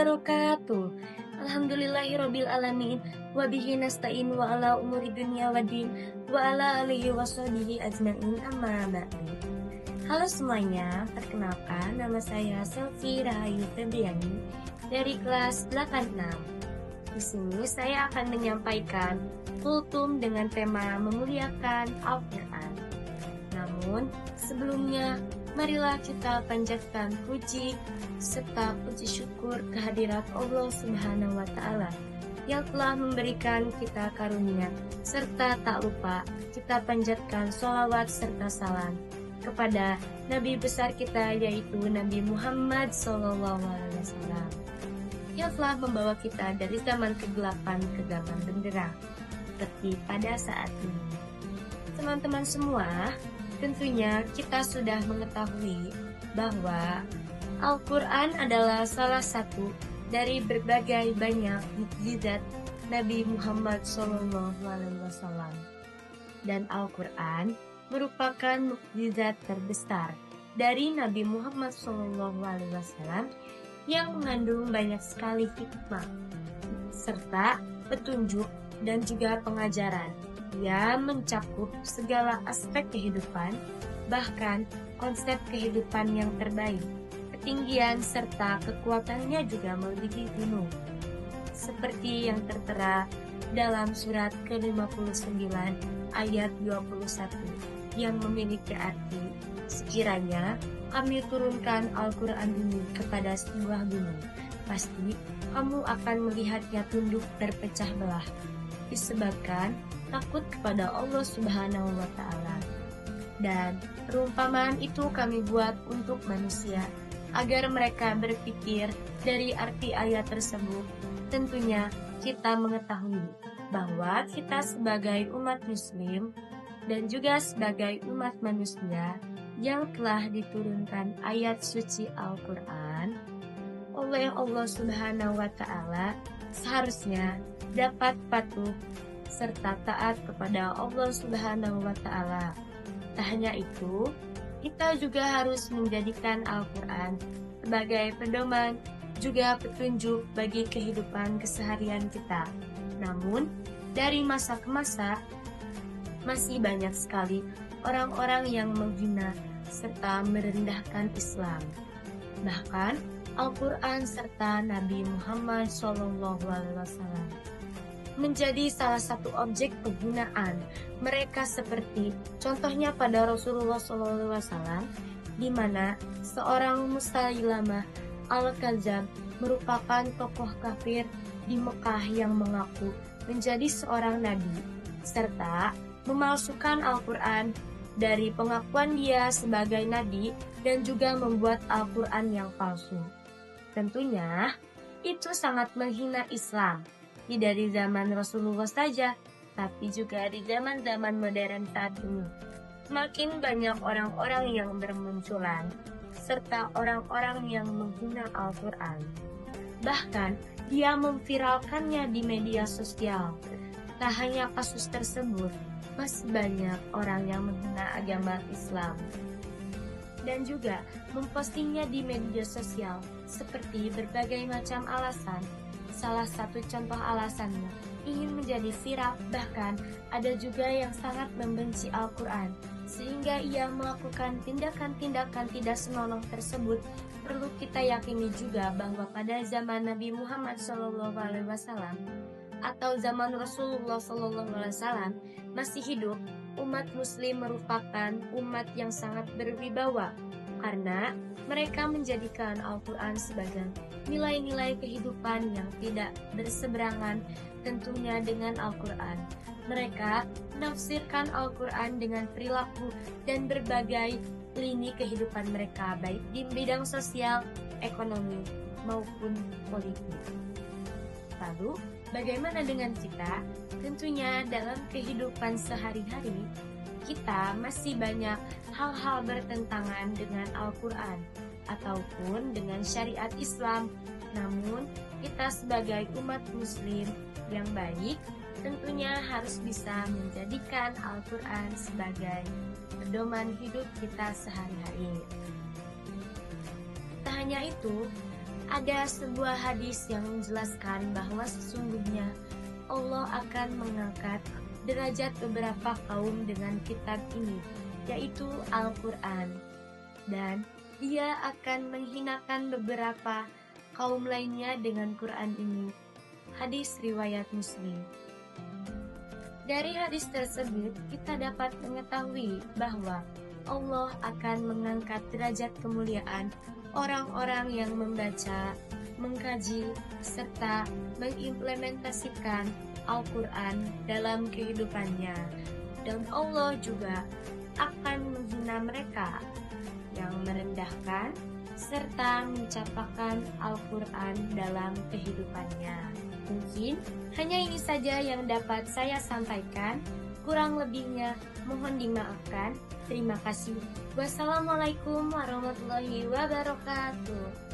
wabarakatuh. Alhamdulillahirabbil alamin wa bihi nasta'in wa ala umuri dunya waddin wa ala alihi washabihi ajmain amma ba'du. Halo semuanya, perkenalkan nama saya Selvi Rahayu Febriani dari kelas 86. Di sini saya akan menyampaikan kultum dengan tema memuliakan Al-Quran. Namun sebelumnya, marilah kita panjatkan puji serta puji syukur kehadirat Allah Subhanahu wa Ta'ala yang telah memberikan kita karunia, serta tak lupa kita panjatkan sholawat serta salam kepada Nabi besar kita, yaitu Nabi Muhammad SAW, yang telah membawa kita dari zaman kegelapan ke zaman benderang seperti pada saat ini. Teman-teman semua, tentunya kita sudah mengetahui bahwa Al-Quran adalah salah satu dari berbagai banyak mukjizat Nabi Muhammad SAW. Dan Al-Quran merupakan mukjizat terbesar dari Nabi Muhammad SAW yang mengandung banyak sekali hikmah serta petunjuk dan juga pengajaran. Ia mencakup segala aspek kehidupan, bahkan konsep kehidupan yang terbaik. Ketinggian serta kekuatannya juga melebihi gunung, seperti yang tertera dalam surat ke-59 ayat 21 yang memiliki arti, sekiranya kami turunkan Al-Quran ini kepada sebuah gunung, pasti kamu akan melihatnya tunduk terpecah belah, disebabkan takut kepada Allah Subhanahu wa Ta'ala. Dan perumpamaan itu kami buat untuk manusia, agar mereka berpikir dari arti ayat tersebut. Tentunya kita mengetahui bahwa kita sebagai umat muslim dan juga sebagai umat manusia yang telah diturunkan ayat suci Al-Quran oleh Allah Subhanahu wa Ta'ala, seharusnya dapat patuh serta taat kepada Allah Subhanahu wa Ta'ala. Tak hanya itu, kita juga harus menjadikan Al-Quran sebagai pedoman juga petunjuk bagi kehidupan keseharian kita. Namun, dari masa ke masa, masih banyak sekali orang-orang yang menghina serta merendahkan Islam. Bahkan, Al-Quran serta Nabi Muhammad SAW menjadi salah satu objek penghinaan mereka, seperti contohnya pada Rasulullah SAW, di mana seorang Musailamah Al-Kadzdzab merupakan tokoh kafir di Mekah yang mengaku menjadi seorang nabi, serta memalsukan Al-Quran dari pengakuan dia sebagai nabi dan juga membuat Al-Quran yang palsu. Tentunya itu sangat menghina Islam. Tidak di zaman Rasulullah saja, tapi juga di zaman-zaman modern saat ini. Semakin banyak orang-orang yang bermunculan, serta orang-orang yang menghina Al-Quran. Bahkan, dia memviralkannya di media sosial. Tak hanya kasus tersebut, masih banyak orang yang menghina agama Islam dan juga mempostingnya di media sosial seperti berbagai macam alasan. Salah satu contoh alasannya ingin menjadi viral, bahkan ada juga yang sangat membenci Al-Quran, sehingga ia melakukan tindakan-tindakan tidak senonoh tersebut. Perlu kita yakini juga bahwa pada zaman Nabi Muhammad SAW atau zaman Rasulullah SAW masih hidup, umat muslim merupakan umat yang sangat berwibawa, karena mereka menjadikan Al-Quran sebagai nilai-nilai kehidupan yang tidak berseberangan tentunya dengan Al-Quran. Mereka menafsirkan Al-Quran dengan perilaku dan berbagai lini kehidupan mereka, baik di bidang sosial, ekonomi, maupun politik. Lalu, bagaimana dengan kita? Tentunya dalam kehidupan sehari-hari, kita masih banyak hal-hal bertentangan dengan Al-Quran ataupun dengan syariat Islam. Namun, kita sebagai umat muslim yang baik tentunya harus bisa menjadikan Al-Quran sebagai pedoman hidup kita sehari-hari. Tak hanya itu, Ada sebuah hadis yang menjelaskan bahwa sesungguhnya Allah akan mengangkat derajat beberapa kaum dengan kitab ini, yaitu Al-Quran. Dan Dia akan menghinakan beberapa kaum lainnya dengan Quran ini. Hadis riwayat Muslim. Dari hadis tersebut, kita dapat mengetahui bahwa Allah akan mengangkat derajat kemuliaan orang-orang yang membaca, mengkaji, serta mengimplementasikan Al-Quran dalam kehidupannya. Dan Allah juga akan menghina mereka yang merendahkan serta mencapakan Al-Quran dalam kehidupannya. Mungkin hanya ini saja yang dapat saya sampaikan. Kurang lebihnya mohon dimaafkan. Terima kasih. Wassalamualaikum warahmatullahi wabarakatuh.